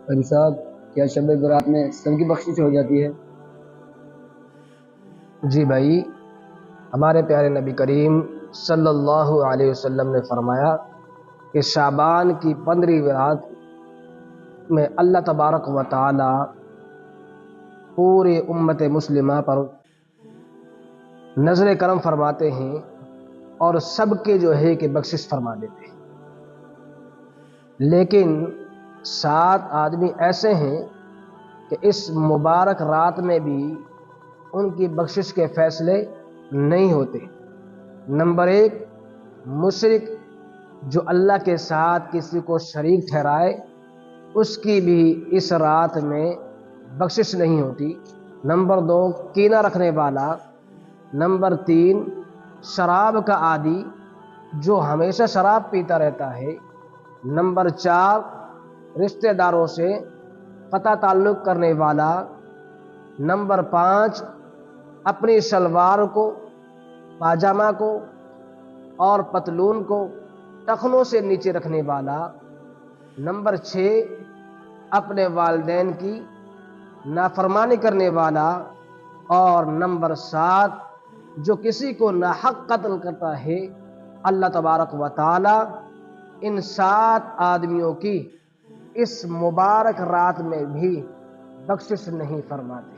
قاری صاحب، کیا شب برات میں سب کی بخشش ہو جاتی ہے؟ جی بھائی، ہمارے پیارے نبی کریم صلی اللہ علیہ وسلم نے فرمایا کہ شعبان کی 15ویں رات میں اللہ تبارک و تعالی پورے امت مسلمہ پر نظر کرم فرماتے ہیں اور سب کے جو ہے کہ بخشش فرما دیتے ہیں، لیکن 7 آدمی ایسے ہیں کہ اس مبارک رات میں بھی ان کی بخشش کے فیصلے نہیں ہوتے۔ نمبر 1، مشرک جو اللہ کے ساتھ کسی کو شریک ٹھہرائے، اس کی بھی اس رات میں بخشش نہیں ہوتی۔ نمبر 2، کینہ رکھنے والا۔ نمبر 3، شراب کا عادی جو ہمیشہ شراب پیتا رہتا ہے۔ نمبر 4، رشتہ داروں سے قطع تعلق کرنے والا۔ نمبر 5، اپنی شلوار کو، پاجامہ کو اور پتلون کو ٹخنوں سے نیچے رکھنے والا۔ نمبر 6، اپنے والدین کی نافرمانی کرنے والا۔ اور نمبر 7، جو کسی کو ناحق قتل کرتا ہے۔ اللہ تبارک و تعالی ان 7 آدمیوں کی اس مبارک رات میں بھی بخشش نہیں فرماتے۔